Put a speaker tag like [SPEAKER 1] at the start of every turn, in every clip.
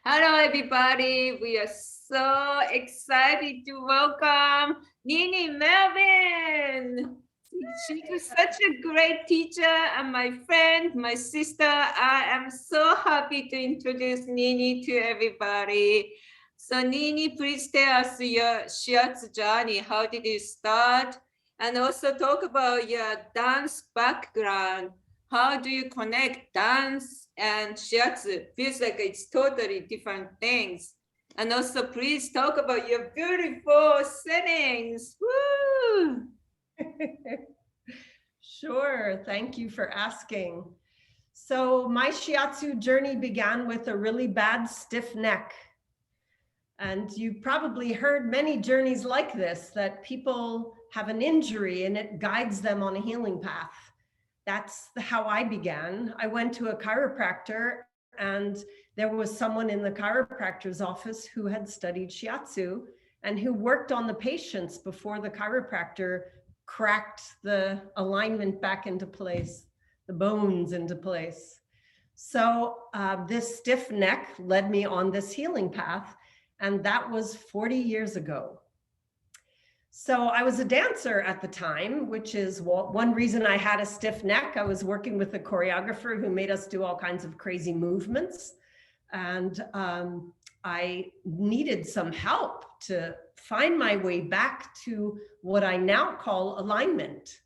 [SPEAKER 1] Hello, everybody. We are so excited to welcome Nini Melvin. She's such a great teacher and my friend, my sister. I am so happy to introduce Nini to everybody. So Nini, please tell us your Shiatsu journey. How did you start? And also talk about your dance background. How do you connect dance and Shiatsu? Feels like it's totally different things. And also please talk about your beautiful settings. Woo!
[SPEAKER 2] Sure, thank you for asking. So my Shiatsu journey began with a really bad stiff neck. And you probably heard many journeys like this, that people have an injury and it guides them on a healing path. That's how I began. I went to a chiropractor and there was someone in the chiropractor's office who had studied Shiatsu and who worked on the patients before the chiropractor cracked the alignment back into place, the bones into place. So this stiff neck led me on this healing path, and that was 40 years ago. So I was a dancer at the time, which is one reason I had a stiff neck. I was working with a choreographer who made us do all kinds of crazy movements. And I needed some help to find my way back to what I now call alignment.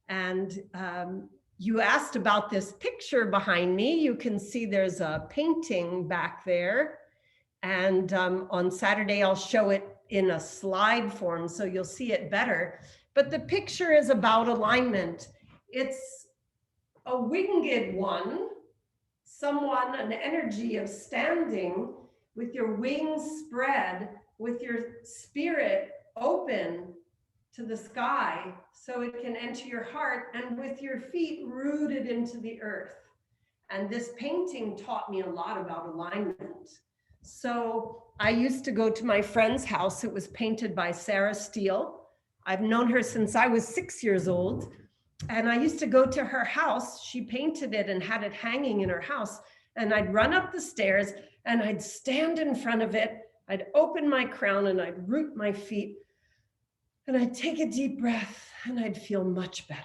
[SPEAKER 2] And you asked about this picture behind me. You can see there's a painting back there. And on Saturday, I'll show it in a slide form so you'll see it better. But the picture is about alignment. It's a winged one, someone, an energy of standing with your wings spread, with your spirit open to the sky so it can enter your heart, and with your feet rooted into the earth. And this painting taught me a lot about alignment. So I used to go to my friend's house. It was painted by Sarah Steele. I've known her since I was 6 years old. And I used to go to her house. She painted it and had it hanging in her house. And I'd run up the stairs and I'd stand in front of it. I'd open my crown and I'd root my feet. And I'd take a deep breath and I'd feel much better.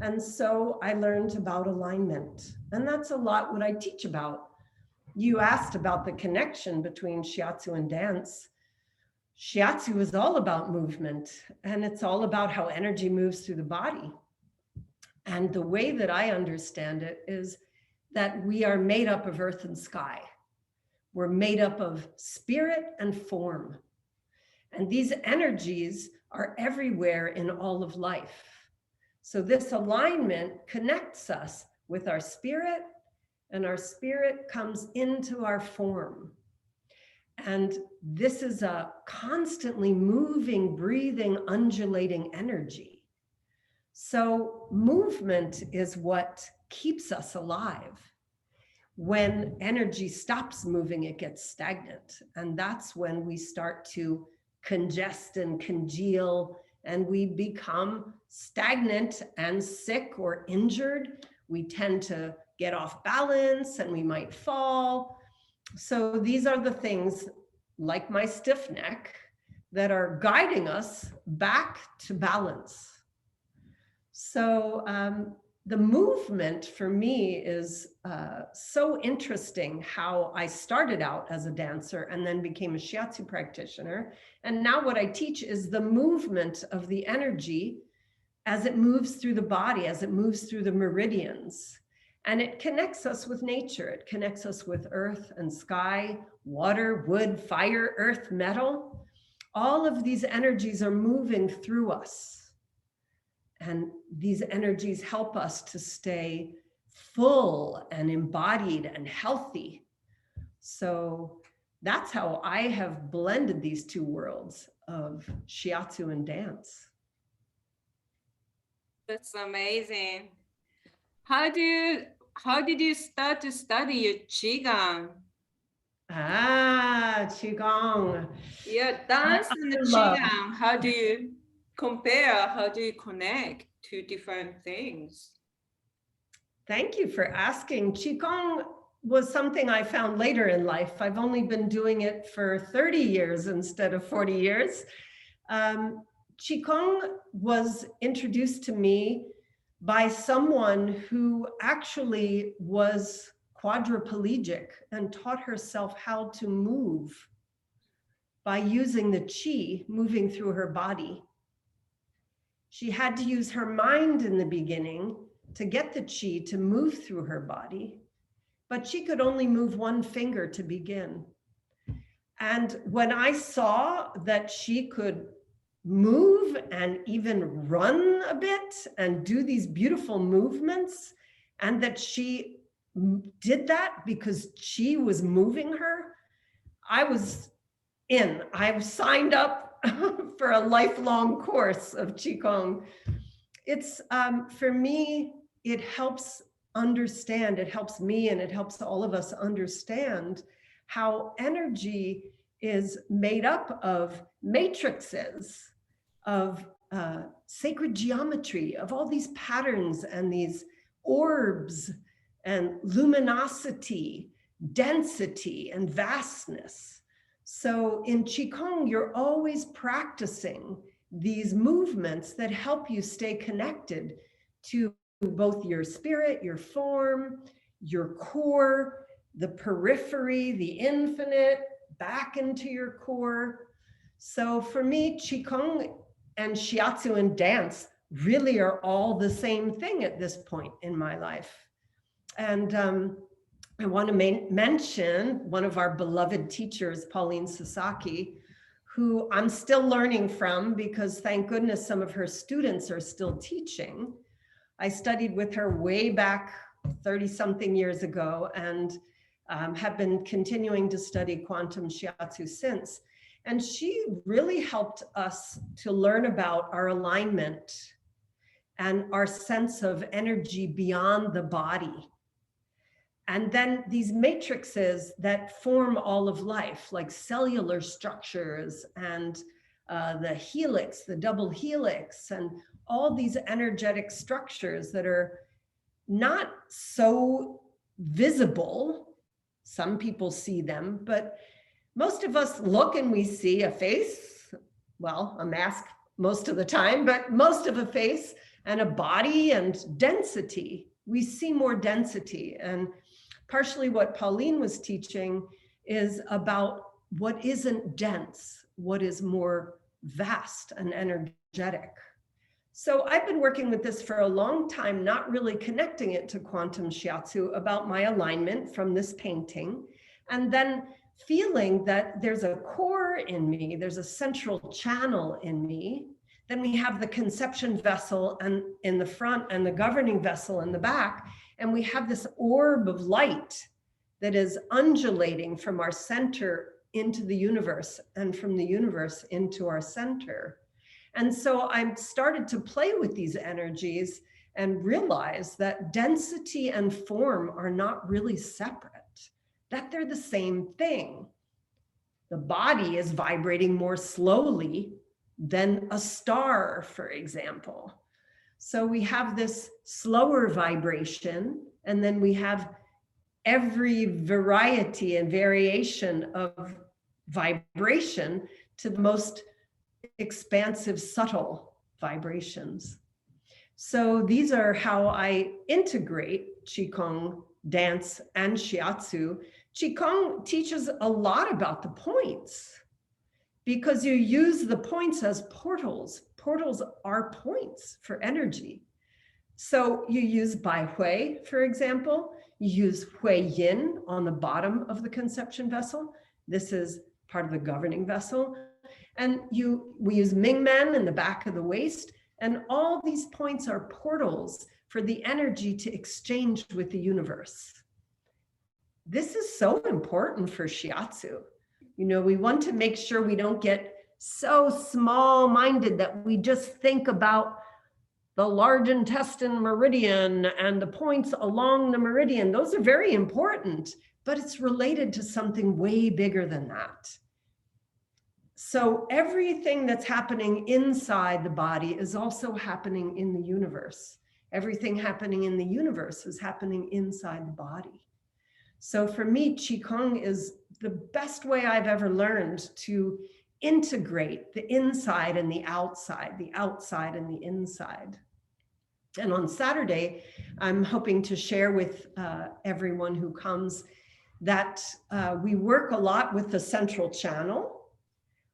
[SPEAKER 2] And so I learned about alignment. And that's a lot what I teach about. You asked about the connection between Shiatsu and dance. Shiatsu is all about movement, and it's all about how energy moves through the body. And the way that I understand it is that we are made up of earth and sky. We're made up of spirit and form. And these energies are everywhere in all of life. So this alignment connects us with our spirit, and our spirit comes into our form. And this is a constantly moving, breathing, undulating energy. So movement is what keeps us alive. When energy stops moving, it gets stagnant. And that's when we start to congest and congeal, and we become stagnant and sick or injured. We tend to get off balance and we might fall. So these are the things, like my stiff neck, that are guiding us back to balance. So the movement for me is so interesting, how I started out as a dancer and then became a Shiatsu practitioner. And now what I teach is the movement of the energy as it moves through the body, as it moves through the meridians. And it connects us with nature. It connects us with earth and sky, water, wood, fire, earth, metal. All of these energies are moving through us. And these energies help us to stay full and embodied and healthy. So that's how I have blended these two worlds of Shiatsu and dance.
[SPEAKER 1] That's amazing. How did you start to study your Qigong?
[SPEAKER 2] Qigong.
[SPEAKER 1] Yeah, dance and the Qigong. How do you compare? How do you connect two different things?
[SPEAKER 2] Thank you for asking. Qigong was something I found later in life. I've only been doing it for 30 years instead of 40 years. Qigong was introduced to me by someone who actually was quadriplegic and taught herself how to move by using the qi moving through her body. She had to use her mind in the beginning to get the qi to move through her body, but she could only move one finger to begin. And when I saw that she could move and even run a bit and do these beautiful movements, and that she did that because qi was moving her, I was in. I signed up for a lifelong course of Qigong. It's, for me, it helps understand, it helps me and it helps all of us understand how energy is made up of matrices, of sacred geometry, of all these patterns and these orbs and luminosity, density and vastness. So in Qigong, you're always practicing these movements that help you stay connected to both your spirit, your form, your core, the periphery, the infinite, back into your core. So for me, Qigong and Shiatsu and dance really are all the same thing at this point in my life. And I want to mention one of our beloved teachers, Pauline Sasaki, who I'm still learning from because thank goodness some of her students are still teaching. I studied with her way back 30-something years ago and have been continuing to study quantum shiatsu since. And she really helped us to learn about our alignment and our sense of energy beyond the body. And then these matrices that form all of life, like cellular structures and the helix, the double helix, and all these energetic structures that are not so visible. Some people see them, but most of us look and we see a face, well, a mask most of the time, but most of a face and a body and density. We see more density. And partially what Pauline was teaching is about what isn't dense, what is more vast and energetic. So I've been working with this for a long time, not really connecting it to quantum shiatsu, about my alignment from this painting, and then feeling that there's a core in me, there's a central channel in me. Then we have the conception vessel and in the front and the governing vessel in the back. And we have this orb of light that is undulating from our center into the universe and from the universe into our center. And so I started to play with these energies and realize that density and form are not really separate, that they're the same thing. The body is vibrating more slowly than a star, for example. So we have this slower vibration, and then we have every variety and variation of vibration to the most expansive, subtle vibrations. So these are how I integrate Qigong, dance, and Shiatsu. Qigong teaches a lot about the points because you use the points as portals. Portals are points for energy. So you use Bai Hui, for example. You use Hui Yin on the bottom of the conception vessel. This is part of the governing vessel. And we use Ming Men in the back of the waist. And all these points are portals for the energy to exchange with the universe. This is so important for Shiatsu. You know, we want to make sure we don't get so small-minded that we just think about the large intestine meridian and the points along the meridian. Those are very important, but it's related to something way bigger than that. So everything that's happening inside the body is also happening in the universe. everything happening in the universe is happening inside the body. So for me, Qigong is the best way I've ever learned to integrate the inside and the outside and the inside. And on Saturday, I'm hoping to share with everyone who comes that we work a lot with the central channel,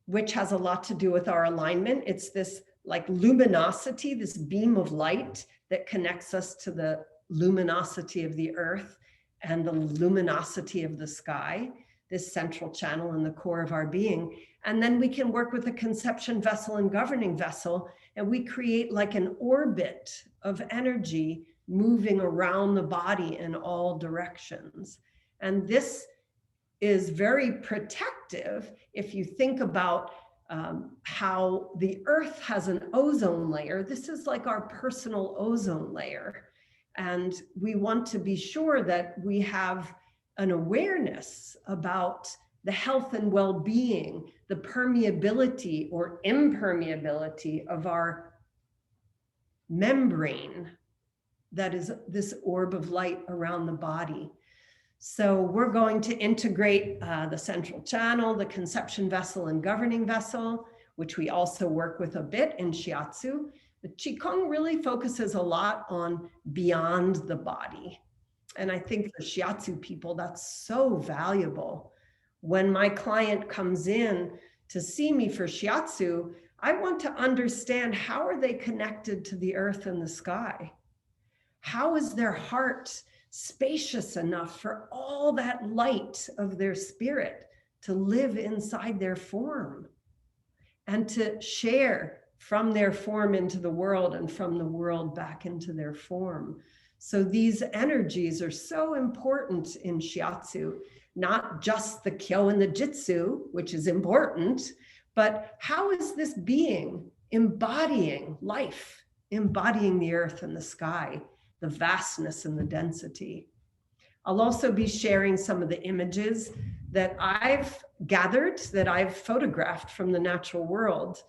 [SPEAKER 2] which has a lot to do with our alignment. It's this like luminosity, this beam of light that connects us to the luminosity of the earth and the luminosity of the sky, this central channel in the core of our being. And then we can work with the conception vessel and governing vessel, and we create like an orbit of energy moving around the body in all directions. And this is very protective if you think about how the earth has an ozone layer. This is like our personal ozone layer. And we want to be sure that we have an awareness about the health and well-being, the permeability or impermeability of our membrane that is this orb of light around the body. So we're going to integrate the central channel, the conception vessel and governing vessel, which we also work with a bit in Shiatsu. But Qigong really focuses a lot on beyond the body. And I think for Shiatsu people, that's so valuable. When my client comes in to see me for Shiatsu, I want to understand, how are they connected to the earth and the sky? How is their heart spacious enough for all that light of their spirit to live inside their form and to share from their form into the world and from the world back into their form? So these energies are so important in Shiatsu, not just the Kyo and the Jitsu, which is important, but how is this being embodying life, embodying the earth and the sky, the vastness and the density? I'll also be sharing some of the images that I've gathered, that I've photographed from the natural world.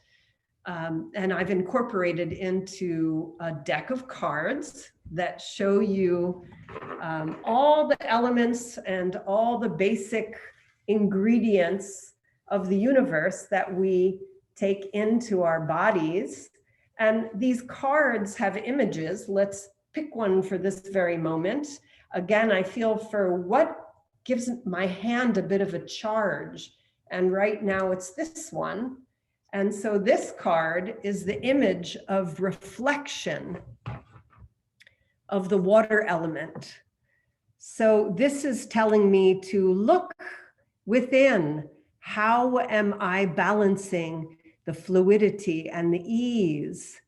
[SPEAKER 2] And I've incorporated into a deck of cards that show you all the elements and all the basic ingredients of the universe that we take into our bodies. And these cards have images. Let's pick one for this very moment. Again, I feel for what gives my hand a bit of a charge. And right now it's this one. And so this card is the image of reflection of the water element. So this is telling me to look within. How am I balancing the fluidity and the ease,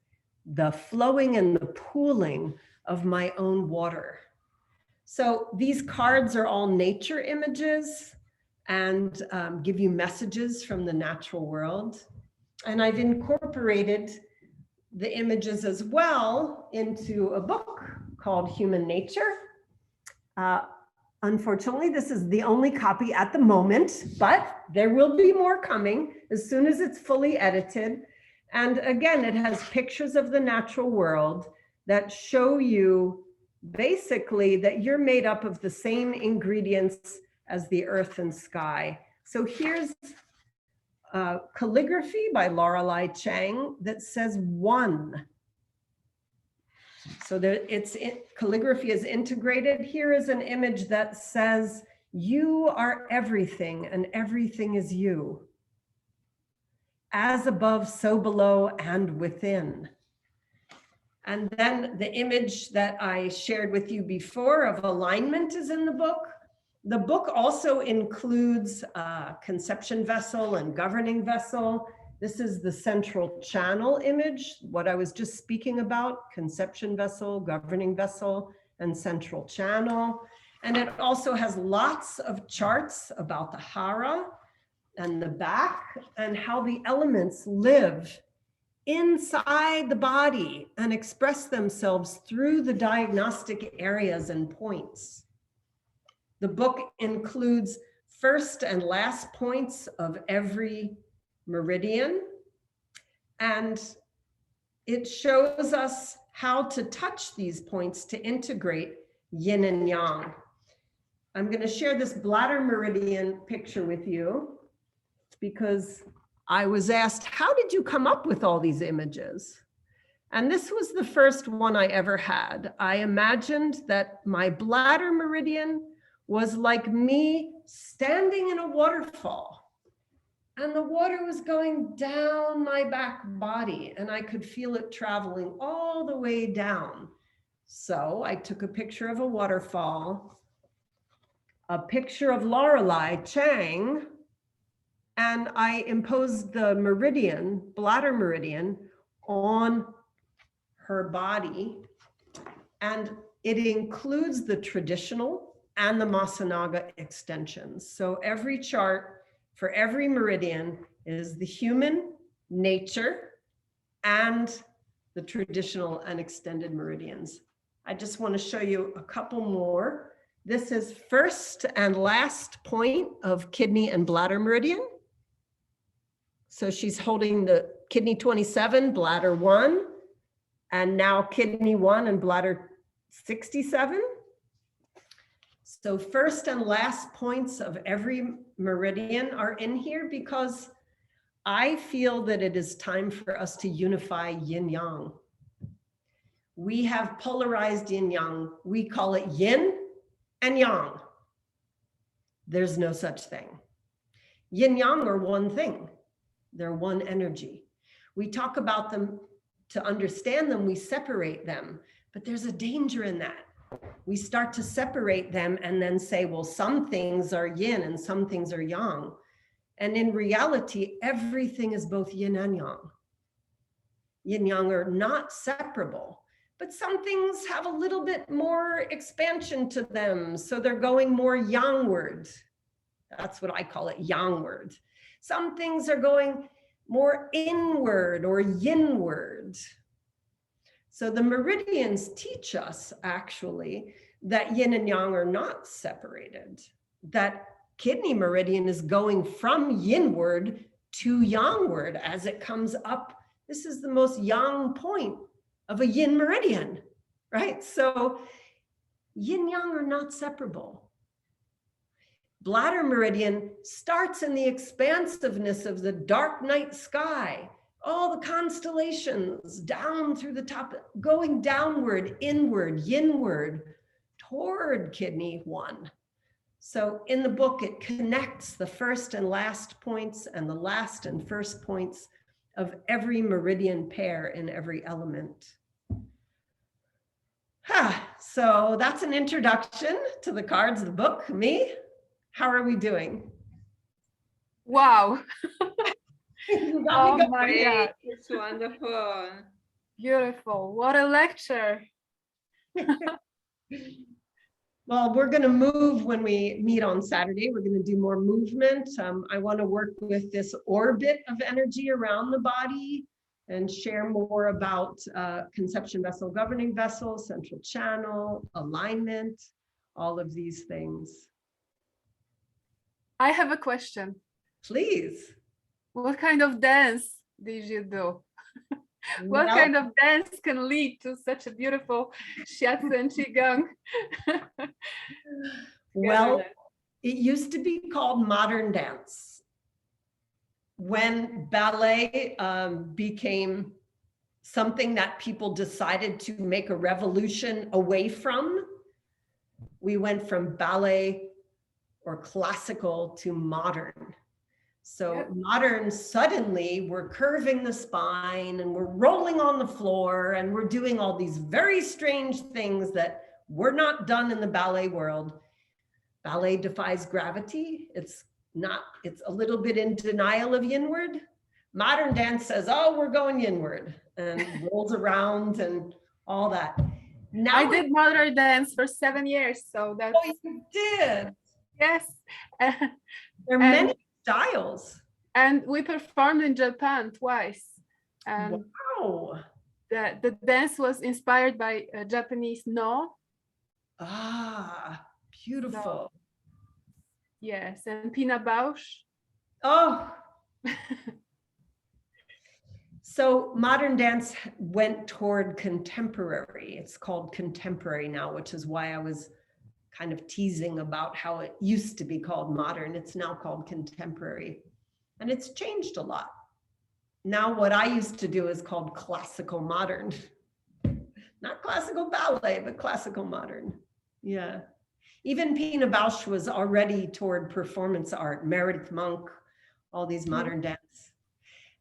[SPEAKER 2] the flowing and the pooling of my own water? So these cards are all nature images and give you messages from the natural world. And I've incorporated the images as well into a book called HUMANATURE. Unfortunately, this is the only copy at the moment, but there will be more coming as soon as it's fully edited. And again, it has pictures of the natural world that show you basically that you're made up of the same ingredients as the earth and sky. So here's calligraphy by Lorelei Chang that says one. So calligraphy is integrated. Here is an image that says, you are everything and everything is you. As above, so below and within. And then the image that I shared with you before of alignment is in the book. The book also includes conception vessel and governing vessel. This is the central channel image, what I was just speaking about, conception vessel, governing vessel, and central channel. And it also has lots of charts about the hara and the back and how the elements live inside the body and express themselves through the diagnostic areas and points. The book includes first and last points of every meridian, and it shows us how to touch these points to integrate yin and yang. I'm going to share this bladder meridian picture with you because I was asked, how did you come up with all these images? And this was the first one I ever had. I imagined that my bladder meridian was like me standing in a waterfall, and the water was going down my back body, and I could feel it traveling all the way down. So I took a picture of a waterfall, a picture of Lorelei Chang, and I imposed the meridian, bladder meridian, on her body. And it includes the traditional and the Masanaga extensions. So every chart for every meridian is the human, nature, and the traditional and extended meridians. I just want to show you a couple more. This is first and last point of kidney and bladder meridian. So she's holding the kidney 27, bladder 1, and now kidney 1 and bladder 67. So first and last points of every meridian are in here because I feel that it is time for us to unify yin yang. We have polarized yin yang. We call it yin and yang. There's no such thing. Yin yang are one thing. They're one energy. We talk about them to understand them, we separate them, but there's a danger in that. We start to separate them and then say, well, some things are yin and some things are yang. And in reality, everything is both yin and yang. Yin yang are not separable, but some things have a little bit more expansion to them. So they're going more yangward. That's what I call it, yangward. Some things are going more inward or yinward. So the meridians teach us actually that yin and yang are not separated, that kidney meridian is going from yinward to yangward as it comes up. This is the most yang point of a yin meridian, right? So yin yang are not separable. Bladder meridian starts in the expansiveness of the dark night sky, all the constellations down through the top, going downward, inward, yinward, toward kidney 1. So in the book, it connects the first and last points and the last and first points of every meridian pair in every element. So that's an introduction to the cards of the book, me. How are we doing?
[SPEAKER 1] Wow.
[SPEAKER 2] Oh
[SPEAKER 1] my God. It's wonderful.
[SPEAKER 3] Beautiful. What a lecture.
[SPEAKER 2] Well, we're going to move when we meet on Saturday. We're going to do more movement. I want to work with this orbit of energy around the body and share more about conception vessel, governing vessel, central channel, alignment, all of these things.
[SPEAKER 3] I have a question.
[SPEAKER 2] Please.
[SPEAKER 3] What kind of dance did you do? What kind of dance can lead to such a beautiful Shiatsu and Qigong?
[SPEAKER 2] Well, it used to be called modern dance. When ballet became something that people decided to make a revolution away from, we went from ballet or classical to modern. So modern, suddenly we're curving the spine and we're rolling on the floor and we're doing all these very strange things that were not done in the ballet world. Ballet defies gravity. It's a little bit in denial of yinward. Modern dance says, oh, we're going yinward, and rolls around and all that. Now
[SPEAKER 3] I did modern dance for 7 years, so that's...
[SPEAKER 2] Oh, you did?
[SPEAKER 3] Yes.
[SPEAKER 2] There are many styles.
[SPEAKER 3] And we performed in Japan twice. And
[SPEAKER 2] wow.
[SPEAKER 3] The dance was inspired by Japanese no.
[SPEAKER 2] Ah, beautiful.
[SPEAKER 3] So, yes, and Pina Bausch.
[SPEAKER 2] Oh. So modern dance went toward contemporary. It's called contemporary now, which is why I was kind of teasing about how it used to be called modern. It's now called contemporary. And it's changed a lot. Now what I used to do is called classical modern. Not classical ballet, but classical modern. Yeah. Even Pina Bausch was already toward performance art, Meredith Monk, all these modern dance.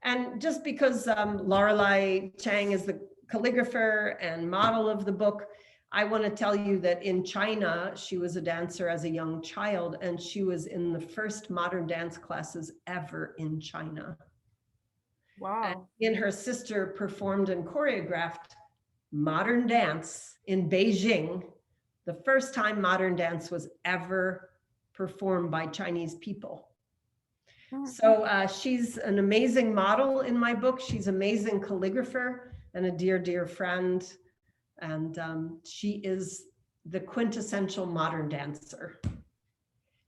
[SPEAKER 2] And just because Lorelei Chang is the calligrapher and model of the book, I want to tell you that in China, she was a dancer as a young child, and she was in the first modern dance classes ever in China.
[SPEAKER 3] Wow.
[SPEAKER 2] And her sister performed and choreographed modern dance in Beijing, the first time modern dance was ever performed by Chinese people. So she's an amazing model in my book. She's an amazing calligrapher and a dear, dear friend. And she is the quintessential modern dancer.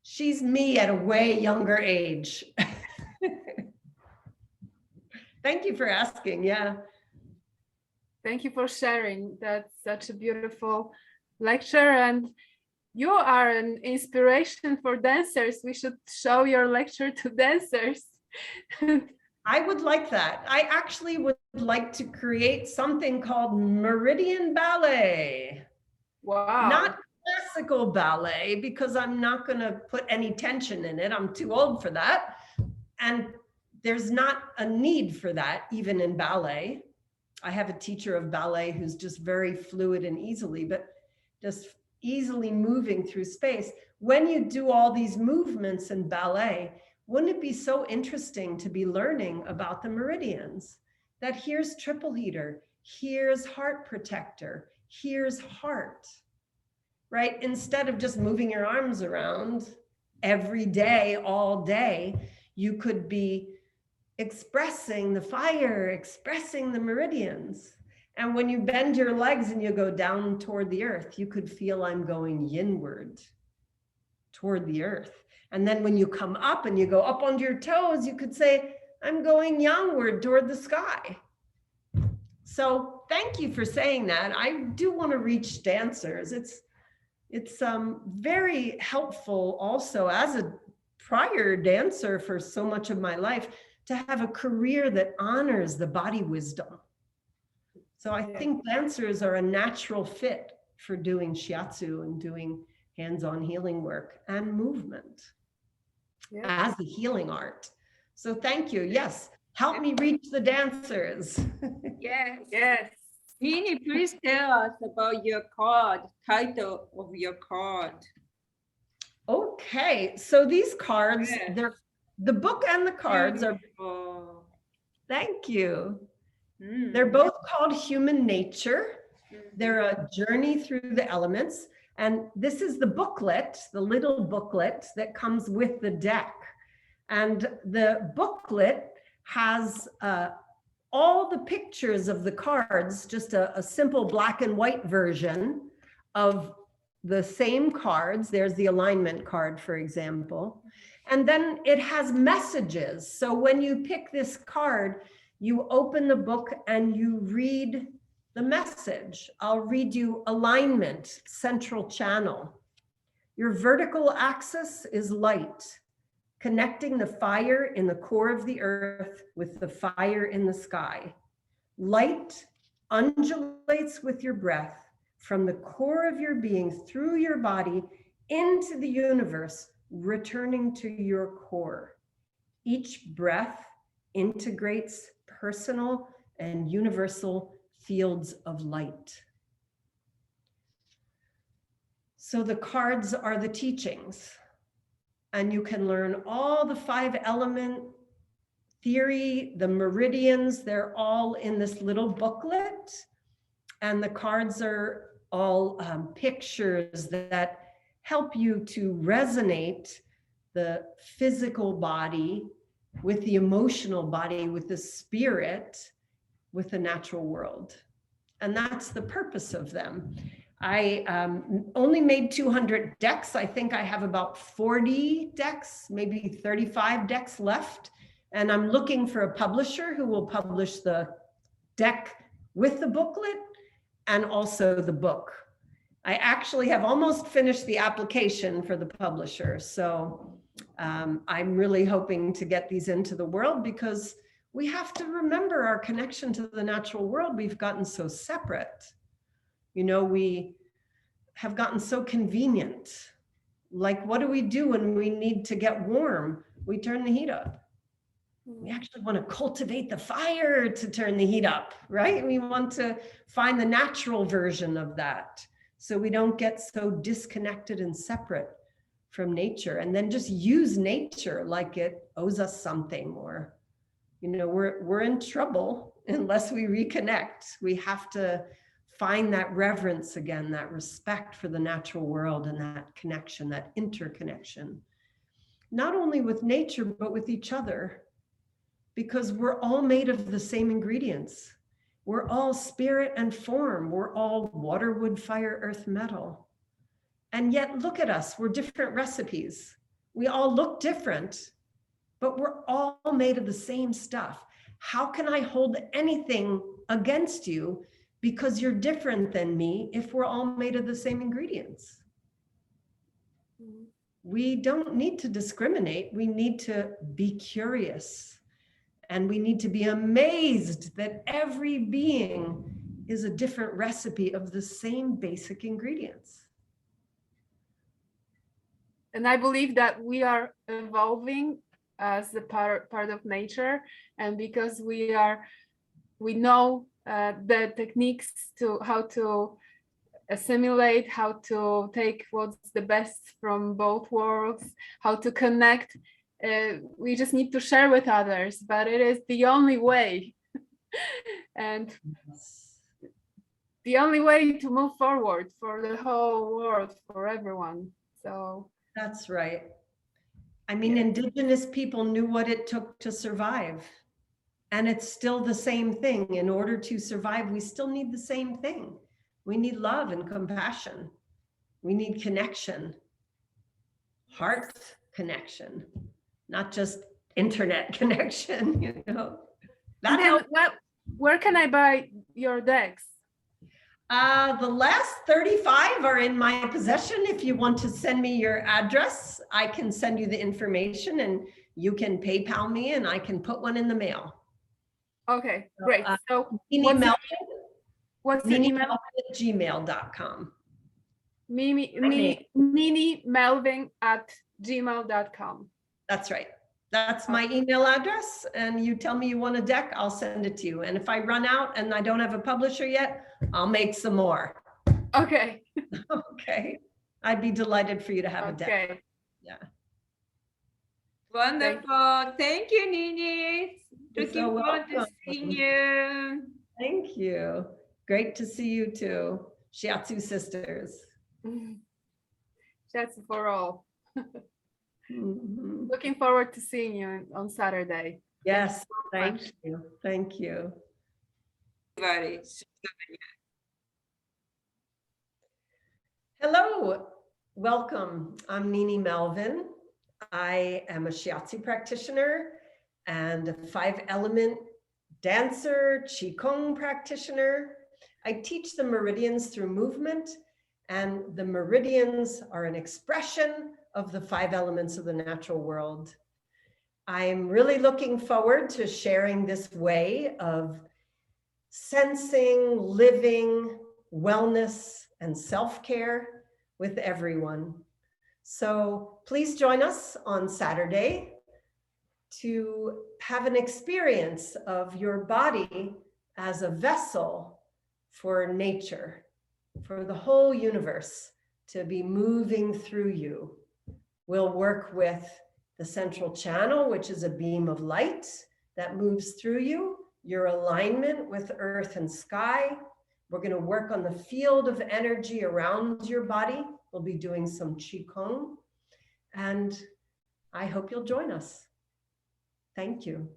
[SPEAKER 2] She's me at a way younger age. Thank you for asking. Yeah.
[SPEAKER 3] Thank you for sharing. That's such a beautiful lecture, and you are an inspiration for dancers. We should show your lecture to dancers.
[SPEAKER 2] I would like that. I actually would like to create something called Meridian Ballet.
[SPEAKER 3] Wow.
[SPEAKER 2] Not classical ballet, because I'm not going to put any tension in it. I'm too old for that. And there's not a need for that, even in ballet. I have a teacher of ballet who's just very fluid and easily, but just easily moving through space. When you do all these movements in ballet, wouldn't it be so interesting to be learning about the meridians? That here's triple heater, here's heart protector, here's heart, right? Instead of just moving your arms around every day, all day, you could be expressing the fire, expressing the meridians. And when you bend your legs and you go down toward the earth, you could feel I'm going yinward toward the earth. And then when you come up and you go up onto your toes, you could say, I'm going yangward toward the sky. So thank you for saying that. I do want to reach dancers. It's very helpful also as a prior dancer for so much of my life to have a career that honors the body wisdom. So I think dancers are a natural fit for doing shiatsu and doing hands-on healing work and movement as a healing art. So thank you. Yes, help me reach the dancers.
[SPEAKER 1] Yes, yes. Nini, please tell us about your card, title of your card.
[SPEAKER 2] Okay, so these cards, they're the book and the cards are, thank you. They're both called Human Nature. They're a journey through the elements. And this is the booklet, the little booklet that comes with the deck. And the booklet has all the pictures of the cards, just a simple black and white version of the same cards. There's the alignment card, for example. And then it has messages. So when you pick this card, you open the book and you read the message. I'll read you alignment, central channel. Your vertical axis is light, connecting the fire in the core of the earth with the fire in the sky. Light undulates with your breath from the core of your being through your body into the universe, returning to your core. Each breath integrates personal and universal fields of light. So the cards are the teachings, and you can learn all the 5 element theory, the meridians, they're all in this little booklet. And the cards are all pictures that help you to resonate the physical body with the emotional body, with the spirit, with the natural world. And that's the purpose of them. I only made 200 decks. I think I have about 40 decks, maybe 35 decks left. And I'm looking for a publisher who will publish the deck with the booklet and also the book. I actually have almost finished the application for the publisher. So I'm really hoping to get these into the world, because we have to remember our connection to the natural world. We've gotten so separate. You know, we have gotten so convenient. Like, what do we do when we need to get warm? We turn the heat up. We actually want to cultivate the fire to turn the heat up, right? We want to find the natural version of that, so we don't get so disconnected and separate from nature, and then just use nature like it owes us something, or, you know, we're in trouble unless we reconnect. We have to find that reverence again, that respect for the natural world, and that connection, that interconnection, not only with nature, but with each other, because we're all made of the same ingredients. We're all spirit and form. We're all water, wood, fire, earth, metal. And yet, look at us, we're different recipes. We all look different, but we're all made of the same stuff. How can I hold anything against you because you're different than me if we're all made of the same ingredients? We don't need to discriminate. We need to be curious. And we need to be amazed that every being is a different recipe of the same basic ingredients.
[SPEAKER 3] And I believe that we are evolving as a part of nature, and because we know the techniques to how to assimilate, how to take what's the best from both worlds, how to connect. We just need to share with others, but it is the only way and the only way to move forward for the whole world, for everyone. So
[SPEAKER 2] that's right. I mean, yeah. Indigenous people knew what it took to survive, and it's still the same thing. In order to survive, we still need the same thing. We need love and compassion. We need connection, heart connection. Not just internet connection, you know. That helps.
[SPEAKER 3] Where can I buy your decks?
[SPEAKER 2] The last 35 are in my possession. If you want to send me your address, I can send you the information, and you can PayPal me, and I can put one in the mail.
[SPEAKER 3] Okay, great. So
[SPEAKER 2] Nini Melvin.
[SPEAKER 3] What's the email?
[SPEAKER 2] gmail.com.
[SPEAKER 3] Nini Melvin at gmail.com.
[SPEAKER 2] That's right. That's my email address. And you tell me you want a deck, I'll send it to you. And if I run out and I don't have a publisher yet, I'll make some more.
[SPEAKER 3] Okay.
[SPEAKER 2] Okay. I'd be delighted for you to have a deck.
[SPEAKER 3] Okay.
[SPEAKER 2] Yeah.
[SPEAKER 1] Wonderful. Thank you, Nini. Looking forward to seeing you.
[SPEAKER 2] Thank you. Great to see you too. Shiatsu sisters.
[SPEAKER 3] Shiatsu for all.
[SPEAKER 2] Mm-hmm.
[SPEAKER 3] Looking forward to seeing you on Saturday.
[SPEAKER 2] Yes, thank you. Thank you.
[SPEAKER 1] Everybody.
[SPEAKER 2] Hello, welcome. I'm Nini Melvin. I am a Shiatsu practitioner and a 5-element dancer, Qigong practitioner. I teach the meridians through movement, and the meridians are an expression of the 5 elements of the natural world. I'm really looking forward to sharing this way of sensing, living, wellness, and self-care with everyone. So please join us on Saturday to have an experience of your body as a vessel for nature, for the whole universe to be moving through you. We'll work with the central channel, which is a beam of light that moves through you, your alignment with earth and sky. We're going to work on the field of energy around your body. We'll be doing some Qigong, and I hope you'll join us. Thank you.